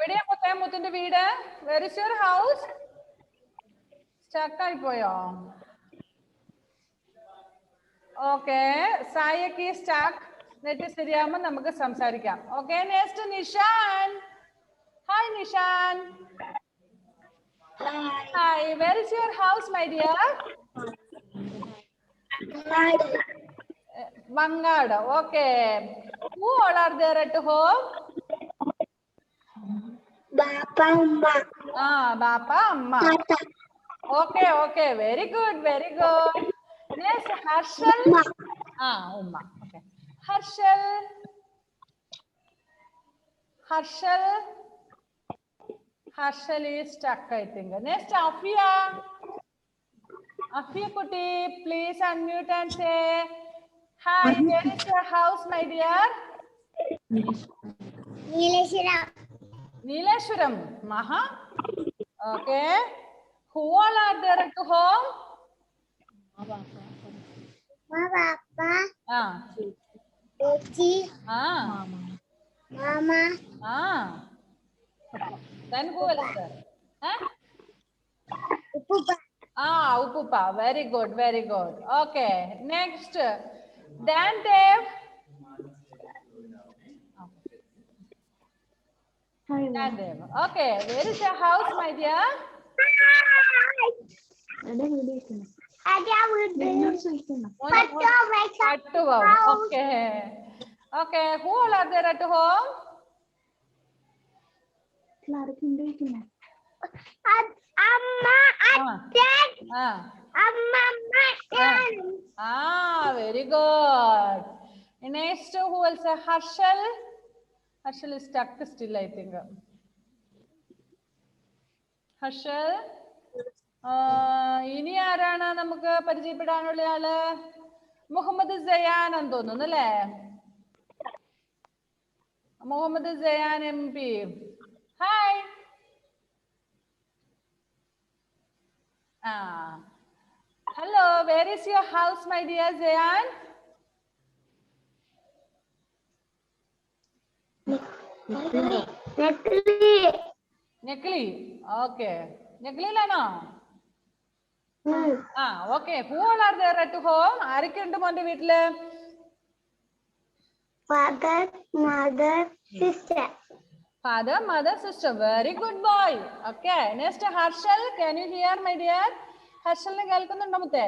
എവിടെയാ മുത്തന്റെ വീട്? Where is your house? Stuck ആയി പോയോ? ഓക്കെ, സായിക്ക് സ്റ്റക്ക്. നെറ്റ് ശരിയാകുമ്പോ നമുക്ക് സംസാരിക്കാം. Okay, next Nishan. Hi Nishan. Hi, where is your house my dear? Mangad. Okay. Who all are there at home? Bapa, Amma. Bapa, Amma. Okay, okay. Very good, very good. Next, Harshal. Umma. Okay. Harshal. Harshal is stuck, I think. Next, Afia. Afia Kuti, please unmute and say, hi, where is your house, my dear? Neeleshwaram. Maha. Okay. Who all are there at home? Papa. Uchi. Mama. Then who else there? Upupa. Upupa. Very good, very good. Okay. Next, Dan Dev. Dan Dev. Okay. Where is your house, my dear? Okay. Okay. Who all are there at home? Amma, Dad. Amma, Dad. Very good. Next, who else? Harshal. Harshal is stuck still, I think. Harshal. ഇനി ആരാണ് നമുക്ക് പരിചയപ്പെടാനുള്ള ആള്? Muhammad cyan എന്ന് തോന്നുന്നു അല്ലേ? Muhammad Sayan MP. Hi. Hello, where is your house, my dear Zayan? Nekli. Okay. Neklilaano? Okay. Who all are there at home? ആരൊക്കെ ഉണ്ട് മോന്റെ വീട്ടില്? Father, mother, sister. Father, mother, sister. Very good boy. Okay. Next, Harshal. Can you hear, my dear? ഹർഷലിനെ കേൾക്കുന്നുണ്ടോ മുത്തേ?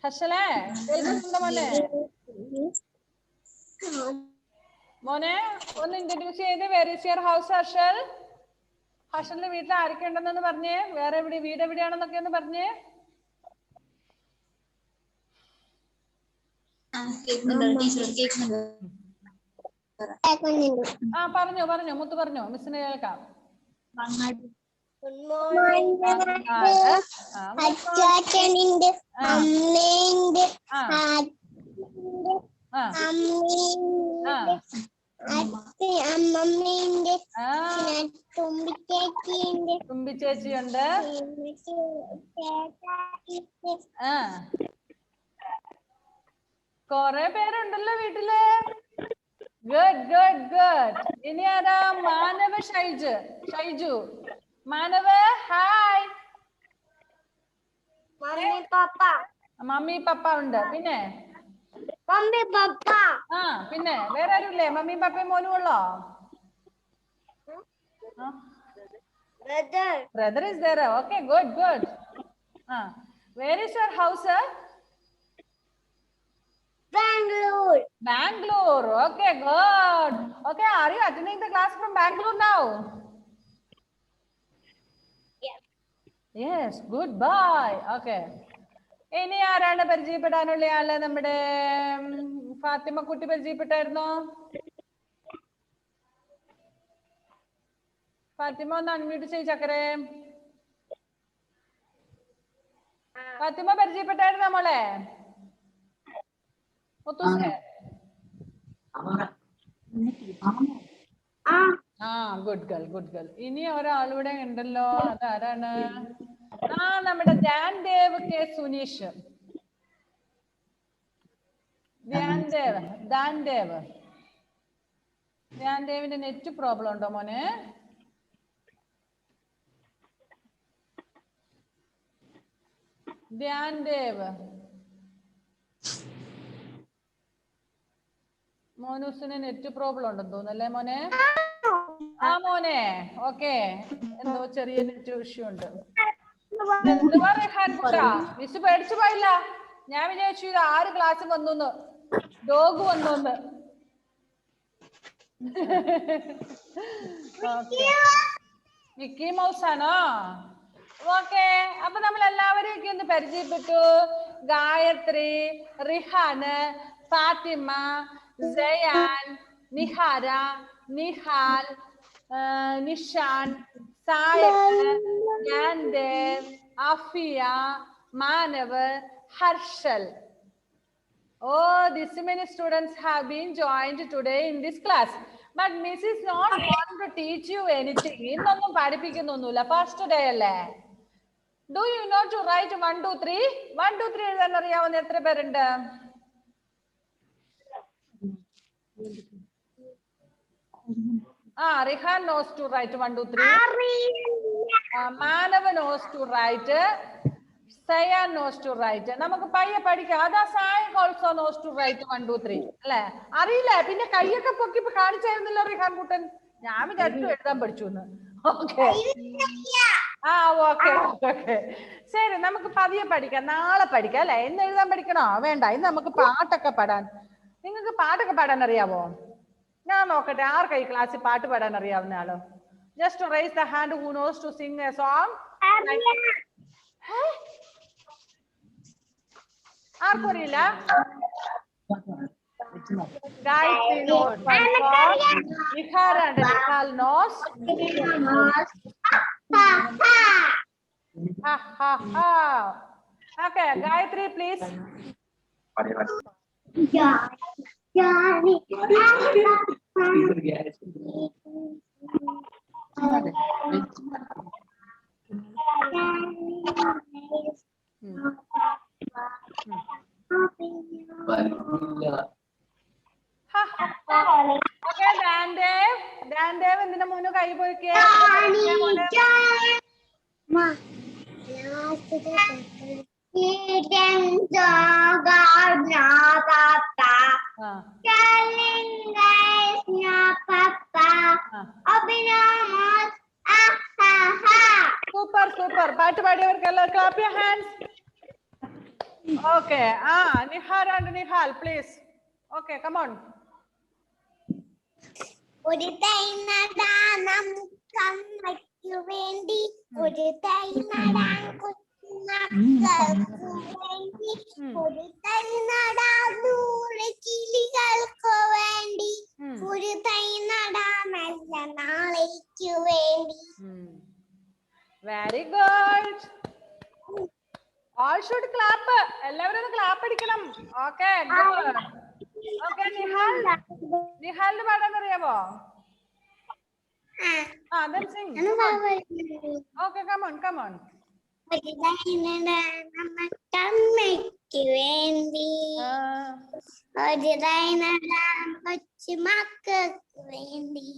ഹർഷലേ കേൾക്കുന്നുണ്ടോ മോനെ? മോനെ ഒന്ന് ഇൻട്രൊഡ്യൂസ് ചെയ്ത് where is your house, Harshal? ഹർഷലിന്റെ വീട്ടിൽ ആരൊക്കെ ഉണ്ടെന്നൊന്ന് പറഞ്ഞേ. വേറെ വീട് എവിടെയാണെന്നൊക്കെ ഒന്ന് പറഞ്ഞേ. പറഞ്ഞോ മുത്ത് പറഞ്ഞോ, മിസ്സിന് കേൾക്കാം. അച്ചാച്ചനുണ്ട്, അമ്മയുണ്ട്, അമ്മമ്മയുണ്ട്, തുമ്പിച്ചേച്ചിയുണ്ട്. കൊറേ പേരുണ്ടല്ലോ വീട്ടില്. Good good good. ഇനി ആരാ? മാനവ ഷൈജു. മാനവ ഹായ്. മമ്മി പപ്പ ഉണ്ട്. പിന്നെ പിന്നെ വേറെ ആരുമില്ലേ? മമ്മി പപ്പയും മോനും ഉള്ളോ? Brother is there. Okay, good. Where is your house? Bangalore. Okay, good. Okay, are you attending the class from Bangalore now? Yes, good boy. Okay. ഇനി ആരാണ് പരിചയപ്പെടാനുള്ള ആള്? നമ്മുടെ ഫാത്തിമ കുട്ടി പരിചയപ്പെട്ടായിരുന്നോ? ഫാത്തിമ ഒന്ന് അൺമ്യൂട്ട് ചെയ്ത് ചക്കരേ. ഫാത്തിമ പരിചയപ്പെട്ടായിരുന്നോ മോളെ? Good girl. ഇനി ഒരാളിവിടെ ഉണ്ടല്ലോ, അതാരാണ്? നമ്മുടെ ധ്യാൻ ദേവ് കെ സുനീഷ്. ധ്യാൻദേവ്. ധ്യാൻദേവ്. ധ്യാൻദേവിന്റെ നെറ്റ് പ്രോബ്ലം ഉണ്ടോ മോനെ? ധ്യാൻദേവ്. മോനൂസിന് നെറ്റ് പ്രോബ്ലം ഉണ്ടെന്ന് തോന്നുന്നല്ലേ മോനെ? ആ മോനെ, ഓക്കെ. എന്തോ ചെറിയ നെറ്റ് ഇഷ്യൂ ഉണ്ട്. മിസ് പേടിച്ചു പോയില്ല. ഞാൻ വിചാരിച്ചു ഇത് 6 ക്ലാസ് വന്നു, ഡോഗ് വന്നു. മിക്കി മൗസ് ആണോ? ഓക്കെ. അപ്പൊ നമ്മൾ എല്ലാവരും ഒക്കെ ഒന്ന് പരിചയപ്പെട്ടു. Gayathri, Rihan, Fathima, Sayan, Nihara, Nihal, Nishan, Sayak, Gnandev, Afiya, Manav, Harshal. Oh, this many students have been joined today in this class. But Miss is not going to teach you anything. ഇന്നൊന്നും പഠിപ്പിക്കുന്നൊന്നുമില്ല. ഫസ്റ്റ് ഡേ അല്ലേ? Do you know to write 1, 2, 3? 1, 2, 3 എഴുതാൻ അറിയാവുന്ന എത്ര പേരുണ്ട്? Rihan knows to write 1, 2, 3. Manav knows to write. Sayan knows to write. നമുക്ക് പയ്യെ പഠിക്കാം. അതാ സായക് also knows to write 1, 2, 3 അല്ലേ? അറിയില്ല. പിന്നെ കൈയൊക്കെ പൊക്കി കാണിച്ചായിരുന്നല്ലോ റിഹാൻ കുട്ടൻ. ഞാൻ വിചാരിച്ചു എഴുതാൻ പഠിച്ചു എന്ന്. ഓക്കെ. ഓക്കെ. ശരി, നമുക്ക് പതിയെ പഠിക്കാം. നാളെ പഠിക്കാം അല്ലെ? ഇന്ന് എഴുതാൻ പഠിക്കണോ? വേണ്ട. ഇന്ന് നമുക്ക് പാട്ടൊക്കെ പാടാൻ. നിങ്ങൾക്ക് പാട്ടൊക്കെ പാടാൻ അറിയാവോ? ഞാൻ നോക്കട്ടെ ആർക്കാ ഈ ക്ലാസ്സിൽ പാട്ട് പാടാൻ അറിയാവുന്ന ആളോ? Just raise the hand who knows to sing a song. ആർക്കും അറിയില്ല? Gayatri knows one song. Nihar and Nihal knows. Okay, Gayatri, please. Okay, Dandev, എന്തിനാ മോനു കൈ പോയിക്കേ? സൂപ്പർ. പാട്ട് പാടിയവർക്കെല്ലാം clap your hands. Okay. Nihar and Nihal, please. Okay, come on. ഒരു തൈ നടാൻ നമുക്കമ്മയ്ക്കു വേണ്ടി, ഒരു തൈ നടാൻ കുഞ്ഞുമക്കൾക്കു വേണ്ടി, ഒരു തൈ നടാൻ 100 കിളികൾക്കു വേണ്ടി, ഒരു തൈ നടാൻ നല്ല നാളേക്കു വേണ്ടി. Very good. All should clap. എല്ലാവരും clap അടിക്കണം. Okay, good. Okay, Nihal പാടാൻ അറിയാമോ? Then sing. Okay, come on. ഒരു തൈ നടാൻ നമുക്കമ്മയ്ക്കു വേണ്ടി, ഒരു തൈ നടാൻ കൊച്ചുമക്കൾക്കു വേണ്ടി,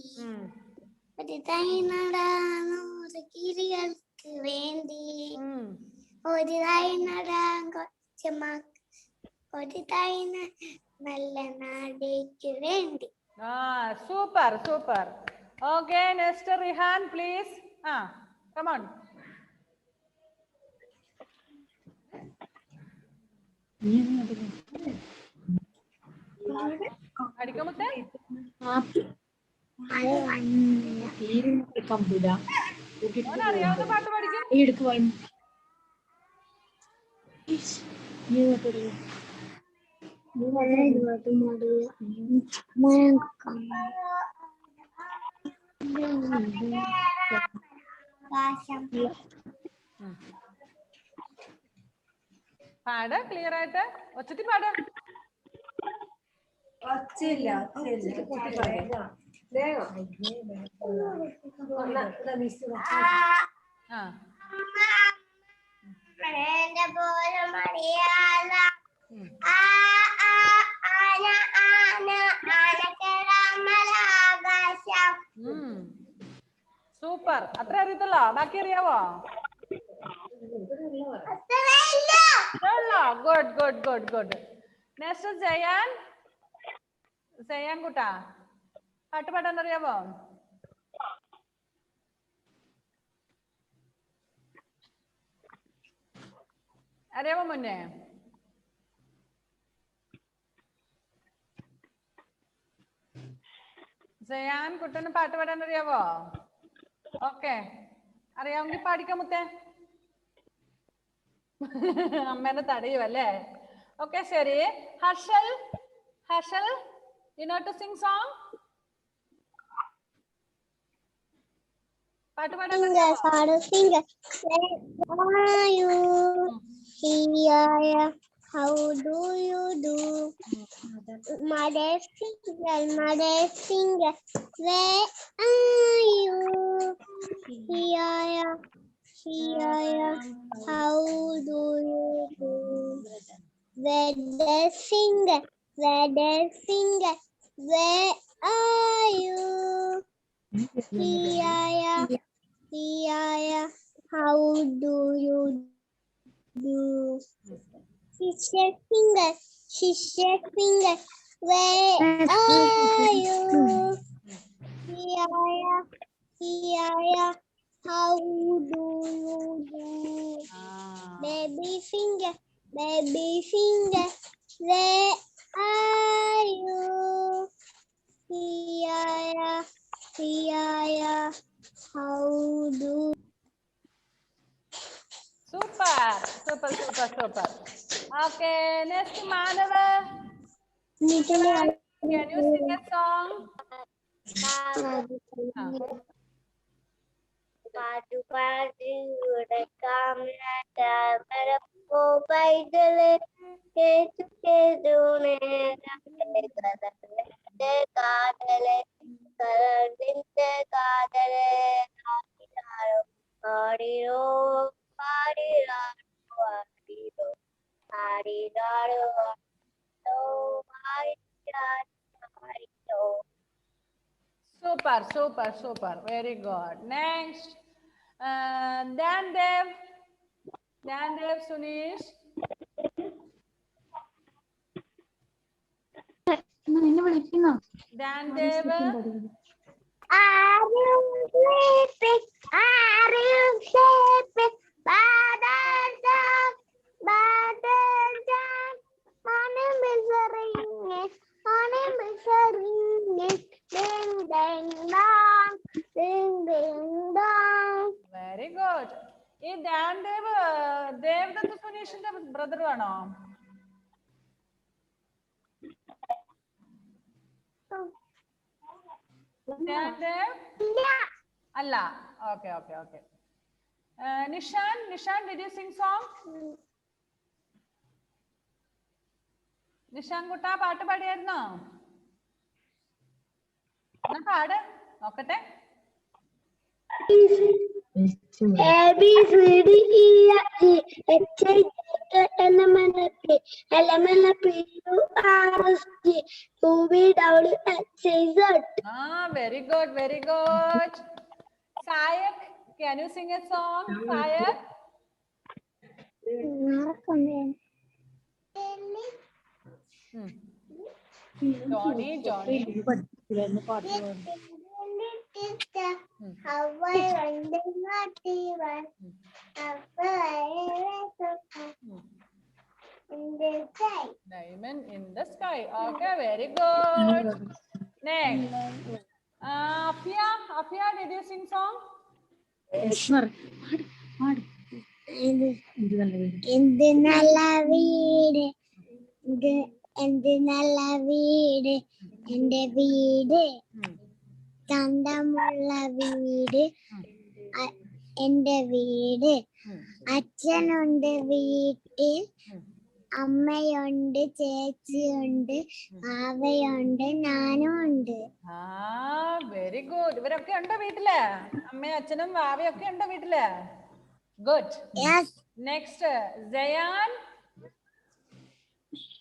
ഒരു തൈ നടാൻ 100 കിളികൾക്ക് വേണ്ടി, ഒരു തൈ നടാൻ ഒരു തൈ നല്ല നാടേക്ക് വേണ്ടി. Super. Okay, next Rihan, please. Come on. അടിക്കമുത്തേ അറിയാവുന്ന പാട്ട് പഠിക്കും. പാട് ക്ലിയർ ആയിട്ട് ഒച്ചത്തി പാട്. സൂപ്പർ. അത്ര അറിയത്തുള്ളോ? ബാക്കി അറിയാവോ? Good good good good. Next Jayan. Jayan കുട്ടാ, പാട്ട് പാടാൻ അറിയാവോ? അറിയാമോ മുന്നേ? ജയാൻ കുട്ടന് പാട്ട് പാടാൻ അറിയാവോ? ഓക്കെ, അറിയാമെങ്കിൽ പാടിക്കാം മുത്തേ. അമ്മേനെ തടയുമല്ലേ? ഓക്കെ ശരി. Harshal, Harshal, you know to sing song? പാട്ട് പാടാൻ അറിയാവോ? How do you do? Mother singer, where are you? Here, how do you do? Weather singer, where are you? Here, how do you do? Sister finger, where are you? Here, how do you do? Baby finger, where are you? Here, how do? Super, super, super, super. Okay, next Madhava. Can you sing a song? പാട്ടു പാടി ഉടക്കാം പൈതല് കേട്ടു കേട്ടു കാതല് കരണ്ടിന്റെ കാതല് പാടിയോ പാടിയോ പാടിയോ പാടിയോ പാടിയോ. Super, super, super. Very good. Next, Dan Dev. Dan Dev, Sunish. Dan Dev. Are you sleeping? Are you sleeping? Badan, morning bells are ringing, ding ding dong, ding ding dong. Very good. ഈ Dan Dev, Devadath സുനീഷിന്റെ brother ആണോ? Dan Dev? അല്ല. Okay, okay, okay. Nishan, did you sing song? Nishan കുട്ടാ പാട്ട് പാടിയായിരുന്നോ? എന്നാ പാട് നോക്കട്ടെ. A B C D E F G H I J K L M N O P Q R S T U V W X Y Z. Very good, very good. Sayak, can you sing a song? Sayak? Johnny. How I wonder what even in the sky. Diamond in the sky. Okay, very good. Next. Afia, did you sing song? എന്ത് നല്ല വീട് എന്റെ വീട് ചന്തമുള്ള വീട് എന്റെ വീട് അച്ഛനുണ്ട് വീട്ടിൽ അമ്മയുണ്ട് ചേച്ചിയുണ്ട് ആവയുണ്ട് ഞാനും ഉണ്ട്. Very good. ഇവരൊക്കെ ഉണ്ടോ വീട്ടില്? അമ്മയും അച്ഛനും വാവയൊക്കെ ഉണ്ടോ വീട്ടില്? ഗുഡ്. നെക്സ്റ്റ് ജയാൻ.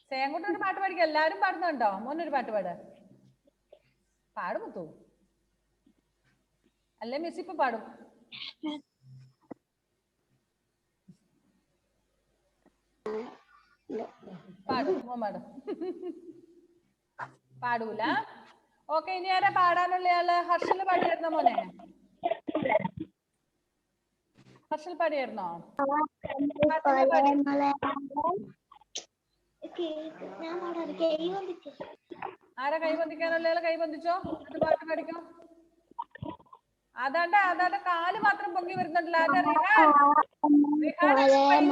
സേങ്കുട്ടൊരു പാട്ട് പാടിക്കുക. എല്ലാരും പാടുന്നുണ്ടോ? മോനൊരു പാട്ട് പാട്. പാടുമുത്തു. അല്ലേ മിസ് ഇപ്പൊ പാടും. പാടും പാടും പാടൂല. ഓക്കെ, ഇനി ആരാ പാടാനുള്ള ആള്? ഹർഷല് പാടിയായിരുന്നോ മോനെ? ഹർഷൽ പാടിയായിരുന്നോ? ആരാ കൈ പൊന്തിക്കാനുള്ള ആള്? കൈ പൊന്തിച്ചോ, അത് പാട്ട് പാടിക്കോ. അതാണ്ട കാല് മാത്രം പൊങ്ങി വരുന്നുണ്ടല്ലോ. ആരാ? റിഹാൻ.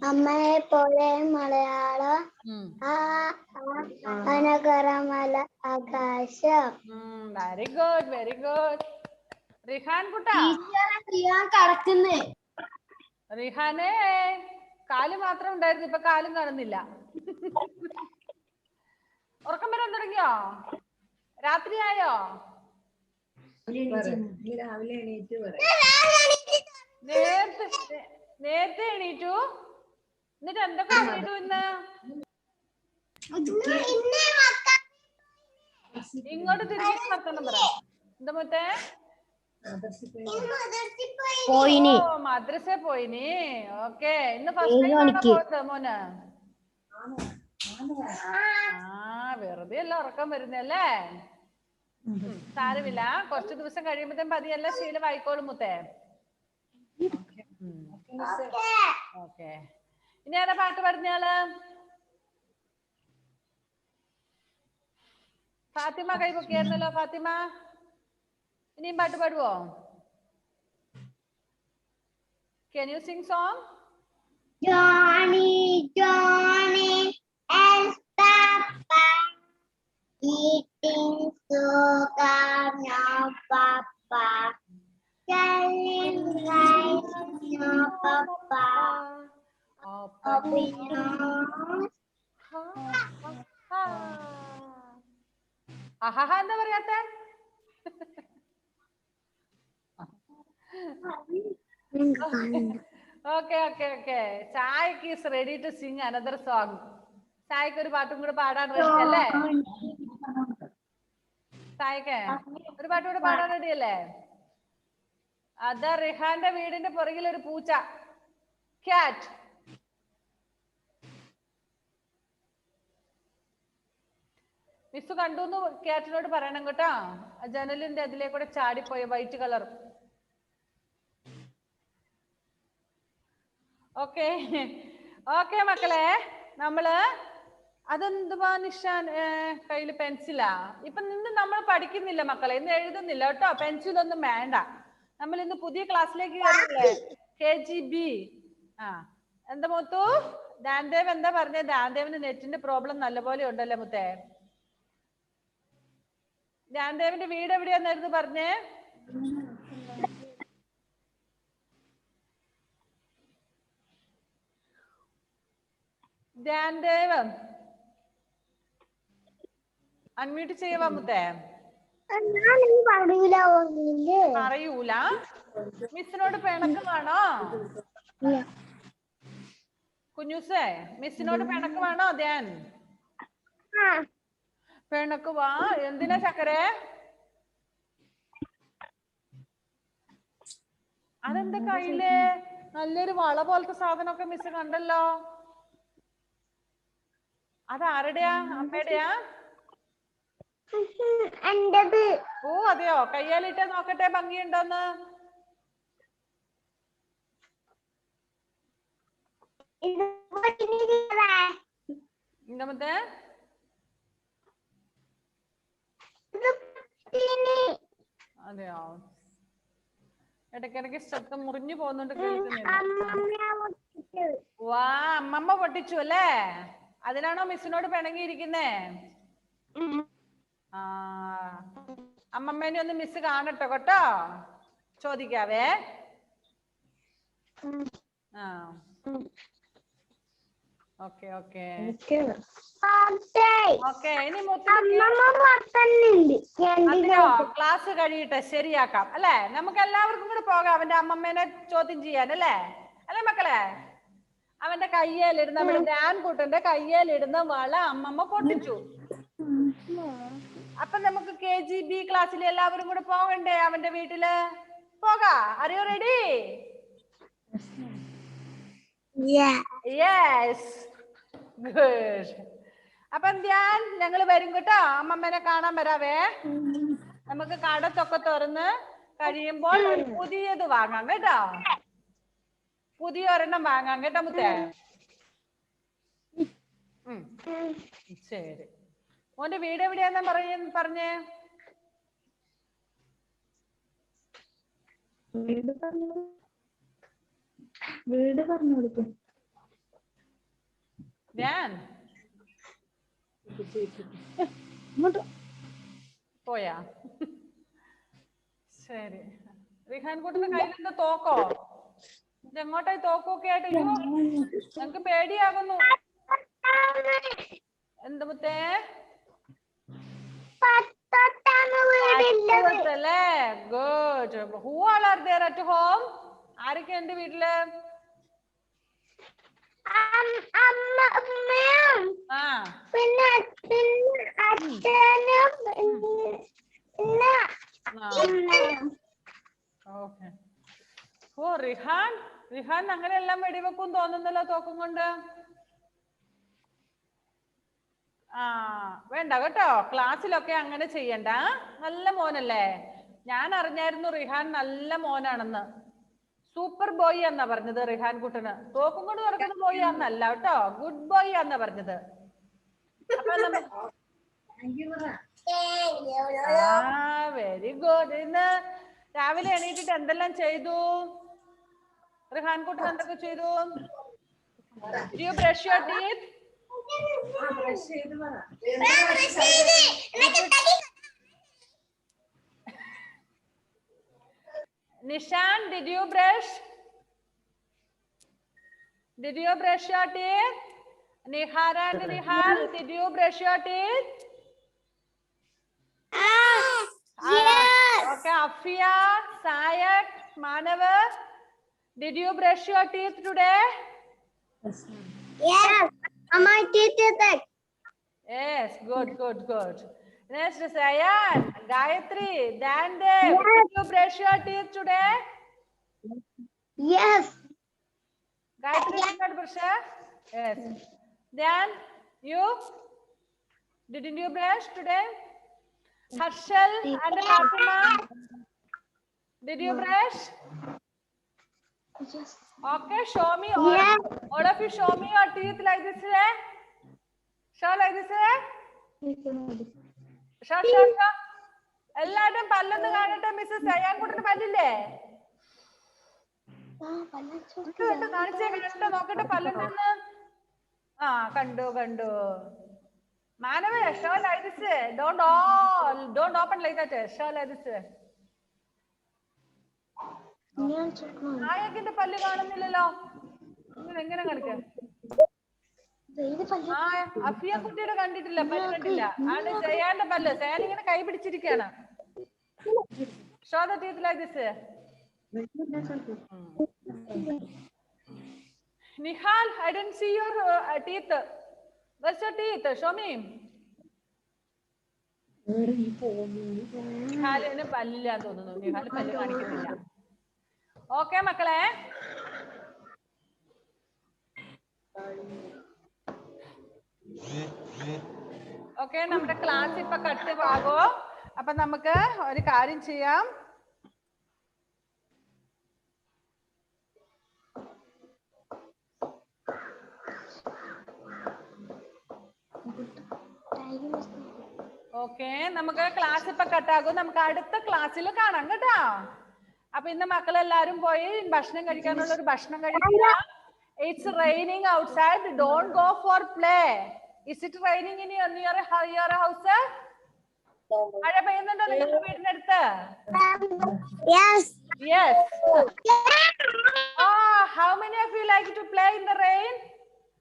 അമ്മയെ പോലെ മലയാളം അനകരമല ആകാശം. Very good, very good. Rihan കുട്ടാ, കടക്കുന്നേ. റിഹാനെ കാല് മാത്രം ഉണ്ടായിരുന്നു, ഇപ്പൊ കാലും കാണുന്നില്ല. ഉറക്കം വരാൻ തുടങ്ങിയോ? രാത്രിയായോ? നേരത്തെ എണീറ്റു. എന്നിട്ട് എന്തൊക്കെ ചെയ്തു ഇന്ന്? ഇങ്ങോട്ട് തിരിച്ചു വർത്തനം പറ. എന്താ മുത്തേ? മദ്രസ പോയിനി. ഓക്കെ, ഇന്ന് ഫസ്റ്റ് ടൈം ആണോ പോയത് മോന്? വെറുതെ അല്ല ഉറക്കം വരുന്നല്ലേ. സാരമില്ല, കുറച്ചു ദിവസം കഴിയുമ്പോഴത്തേക്കും പതിയെല്ലാം ശീലമായിക്കോളും മുത്തേ. ഓക്കെ, ഇനി ആരാ പാട്ട് പാടുന്നയാള്? ഫാത്തിമ കൈ പൊക്കിയായിരുന്നല്ലോ. ഫാത്തിമ ഇനിയും പാട്ട് പാടുവോ? Can you sing song? Johnny, Johnny and Papa eating sugar, no Papa. Telling lies, no Papa. Open nose. ആഹാ, എന്താ പറയാത്ത? ഓക്കെ. ചായക്ക് is ready to sing another song. ചായക്ക് ഒരു പാട്ടും കൂടെ പാടാൻ റെഡി അല്ലേ? ചായക്ക് ഒരു പാട്ടും കൂടെ പാടാൻ റെഡി അല്ലേ? അതാ റിഹാന്റെ വീടിന്റെ പുറകിൽ ഒരു പൂച്ച, ക്യാറ്റ്. മിസ് കണ്ടു എന്ന് ക്യാറ്റിനോട് പറയണം കേട്ടോ. ജനലിന്റെ അതിലേക്കൂടെ ചാടിപ്പോയ വൈറ്റ് കളർ. ഓക്കെ മക്കളെ, നമ്മള് അതെന്തുവാ നിഷാൻ കയ്യില് പെൻസിലാ? ഇപ്പൊ നിന്ന് നമ്മൾ പഠിക്കുന്നില്ല മക്കളെ, ഇന്ന് എഴുതുന്നില്ല കേട്ടോ. പെൻസിലൊന്നും വേണ്ട. നമ്മൾ ഇന്ന് പുതിയ ക്ലാസ്സിലേക്ക് കയറില്ലേ, KGB. എന്താ മുത്തു? ദാൻദേവ് എന്താ പറഞ്ഞേ? ദാൻദേവിന് നെറ്റിന്റെ പ്രോബ്ലം നല്ലപോലെ ഉണ്ടല്ലേ മുത്തേ? ദാൻദേവിന്റെ വീട് എവിടെയാന്നായിരുന്നു പറഞ്ഞേ? ധ്യാൻദേവ് അൺമ്യൂട്ട് ചെയ്യുവാ മുത്തേ. പറയൂല? മിസ്സിനോട് പിണക്കമാണോ കുഞ്ഞൂസേ? മിസ്സിനോട് പിണക്കമാണോ ധ്യാൻ? പിണക്കുവാ? എന്തിനാ ചക്കരെ? അതെന്താ കയ്യില് നല്ലൊരു വള പോലത്തെ സാധനമൊക്കെ മിസ് കണ്ടല്ലോ. അതാരുടെയാ? അമ്മയുടെയാ? ഓ അതെയോ? കയ്യാലിട്ട് നോക്കട്ടെ ഭംഗിയുണ്ടോന്ന്. എന്താ? അതെയോ? ഇടയ്ക്കിടയ്ക്ക് ശബ്ദം മുറിഞ്ഞു പോകുന്നുണ്ട്, കേൾക്കുന്നില്ല. വാ, അമ്മമ്മ പൊട്ടിച്ചു അല്ലേ? അതിനാണോ മിസ്സിനോട് പിണങ്ങിയിരിക്കുന്നേ? അമ്മമ്മേനെ ഒന്ന് മിസ് കാണട്ടോ കേട്ടോ, ചോദിക്കാവേ. ഓക്കെ. ഇനി അതെയോ? ക്ലാസ് കഴിയട്ടെ, ശരിയാക്കാം അല്ലെ? നമുക്ക് എല്ലാവർക്കും കൂടെ പോകാം അവന്റെ അമ്മമ്മേനെ ചോദ്യം ചെയ്യാൻ അല്ലേ മക്കളെ? അവന്റെ കയ്യേലിടുന്ന, നമ്മുടെ ധ്യാൻ കൂട്ടന്റെ കയ്യേലിടുന്ന വള അമ്മമ്മ പൊട്ടിച്ചു. അപ്പൊ നമുക്ക് KGB ക്ലാസ്സിൽ എല്ലാവരും കൂടെ പോകണ്ടേ അവന്റെ വീട്ടില്? പോകാ. Are you ready? Yes. Good. അപ്പൊ ധ്യാൻ ഞങ്ങൾ വരും കേട്ടോ. അമ്മമ്മനെ കാണാൻ വരാവേ. നമുക്ക് കടത്തൊക്കെ തുറന്ന് കഴിയുമ്പോൾ ഒരു പുതിയത് വാങ്ങാം കേട്ടോ. പുതിയ ഒരെണ്ണം വാങ്ങാം കേട്ടോ മുത്തേ. ശരി. മോന്റെ വീട് എവിടെയാന്നാ പറഞ്ഞേ? വീട് പറഞ്ഞു കൊടുക്കും. പോയാ? ശരി. റിഹാൻ കുട്ടിന്റെ കയ്യിലെന്താ തോക്കോ? ഇതെങ്ങോട്ടായി തോക്കൊക്കെ ആയിട്ട്? ഞങ്ങക്ക് പേടിയാകുന്നു. എന്ത് മുത്തേ? Good. Who all are there at home? ആരൊക്കെ ഉണ്ട് വീട്ടില്? പിന്നെ അച്ഛനും ഓക്കെ. ഓ റിഹാൻ അങ്ങനെയെല്ലാം വെടിവെക്കും തോന്നുന്നല്ലോ തോക്കും കൊണ്ട്. വേണ്ട കേട്ടോ, ക്ലാസ്സിലൊക്കെ അങ്ങനെ ചെയ്യണ്ട. നല്ല മോനല്ലേ? ഞാൻ അറിഞ്ഞായിരുന്നു റിഹാൻ നല്ല മോനാണെന്ന്. സൂപ്പർ ബോയ് എന്നാ പറഞ്ഞത് റിഹാൻ കുട്ടന്. തോക്കും കൊണ്ട് നടക്കുന്ന ബോയ് ആന്നല്ല കേട്ടോ, ഗുഡ് ബോയ് എന്നാ പറഞ്ഞത്. അപ്പൊ വെരി ഗുഡ്. ഇന്ന് രാവിലെ എണീറ്റിട്ട് എന്തെല്ലാം ചെയ്തു റിഹാൻ കുട്ടൻ? എന്തൊക്കെ ചെയ്തു? Did you brush your teeth? Nishan, did you brush your teeth? Nihara and Nihal, did you brush your teeth? Yes. Okay, Afia, Sayak, Manav, did you brush your teeth today? Yes. My teeth is like. Yes, good. Next, Sayan, Gayatri, Dandev, did you brush your teeth today? Yes. Gayatri did not brush? Yes. Then, you? Didn't you brush today? Harshal and Fatima, did you brush? Yes. Okay, show me all of you show me your teeth like this way. Show like this way. Show. എല്ലാവരും പല്ലൊന്ന് കാണട്ടെ. Mrs Sayan കുട്ടന് പല്ലില്ലേ? കാണിച്ചേ നോക്കട്ടെ പല്ലുണ്ടെന്ന്. കണ്ടു. മാനവേ, show like this way. Don't open like that. Show like this way. നായകിന്റെ പല്ല് കാണുന്നില്ലല്ലോ. എങ്ങനെ കാണിക്കാം? അഫിയ കുട്ടിയുടെ കണ്ടിട്ടില്ല, പല്ല് കണ്ടില്ല. ആണ് സയാന്റെ പല്ല്. സയാൻ ഇങ്ങനെ കൈ പിടിച്ചിരിക്കുകയാണ്. Show the teeth like this. Nihal, I didn't see your teeth. Where's your teeth? Show me. നിഹാലിന് പല്ലില്ലാന്ന് തോന്നുന്നു. നിഹാൽ പല്ല് കാണിക്കുന്നില്ല. ഓക്കെ മക്കളെ, ഓക്കെ, നമ്മുടെ ക്ലാസ് ഇപ്പൊ കട്ട് ആകോ? അപ്പൊ നമുക്ക് ഒരു കാര്യം ചെയ്യാം. ഓക്കെ, നമുക്ക് ക്ലാസ് ഇപ്പൊ കട്ടാകും. നമുക്ക് അടുത്ത ക്ലാസ്സിൽ കാണാം കേട്ടോ. അപ്പൊ ഇന്ന് മക്കളെല്ലാരും പോയി ഭക്ഷണം കഴിക്കാനുള്ള ഒരു ഭക്ഷണം കഴിക്കുക. It's raining outside. Don't go for play. Is it raining in your house? മഴ പെയ്യുന്നുണ്ടോ നിങ്ങളുടെ വീടിന്റെ അടുത്ത്? Yes. How many of you like to play in the rain?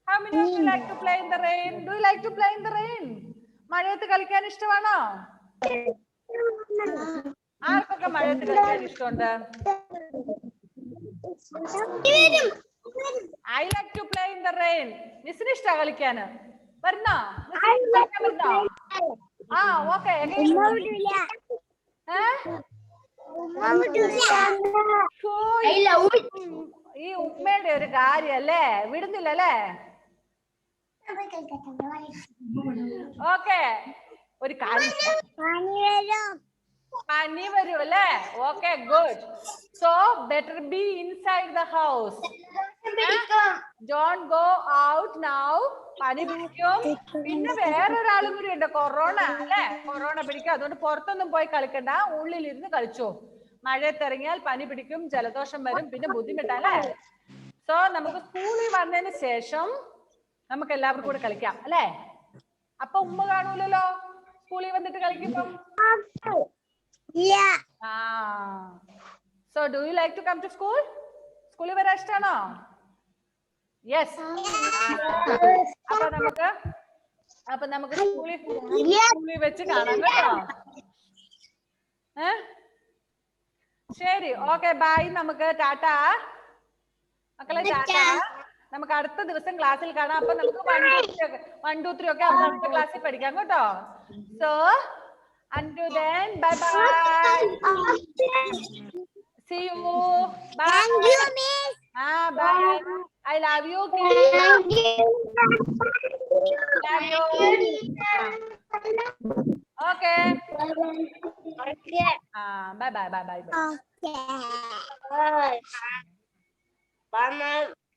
How many of you like to play in the rain? Do you like to play in the rain? മഴയത്ത് കളിക്കാൻ ഇഷ്ടമാണോ? ആർക്കൊക്കെ മഴയത്ത് കളിക്കാൻ ഇഷ്ടമുണ്ട്? I like to play in the rain. മിസ്സിന് ഇഷ്ട കളിക്കാന്. വരുന്നോ? ഓക്കെ ഈ ഉമ്മയുടെ ഒരു കാര്യല്ലേ വിടുന്നില്ലല്ലേ ഓക്കെ ഒരു കാര്യം പനി വരും അല്ലേ okay good so better B inside the house don't go out now പനി പിടിക്കും പിന്നെ വേറൊരാളും കൂടി ഉണ്ട് കൊറോണ അല്ലെ കൊറോണ പിടിക്കും അതുകൊണ്ട് പുറത്തൊന്നും പോയി കളിക്കണ്ട ഉള്ളിലിരുന്ന് കളിച്ചോ മഴയത്തിറങ്ങിയാൽ പനി പിടിക്കും ജലദോഷം വരും പിന്നെ ബുദ്ധിമുട്ടല്ലേ സോ നമുക്ക് സ്കൂളിൽ വന്നതിന് ശേഷം നമുക്ക് എല്ലാവർക്കും കൂടെ കളിക്കാം അല്ലേ അപ്പൊ ഉമ്മ കാണൂലല്ലോ സ്കൂളിൽ വന്നിട്ട് കളിക്കുമ്പോ so do you like to come to school സ്കൂളിൽ വരാൻ ഇഷ്ടമാണോ യെസ് അപ്പൊ നമുക്ക് സ്കൂളിൽ വെച്ച് കാണാം കേട്ടോ ശരി ഓക്കെ ബൈ നമുക്ക് ടാറ്റാ മക്കളെ ടാറ്റാ നമുക്ക് അടുത്ത ദിവസം ക്ലാസ്സിൽ കാണാം അപ്പൊ നമുക്ക് 1 2 3 ഒക്കെ അടുത്ത ക്ലാസ്സിൽ പഠിക്കാം കേട്ടോ so until then bye bye see you bye thank you miss bye I love you kids. love you okay bye bye okay bye bye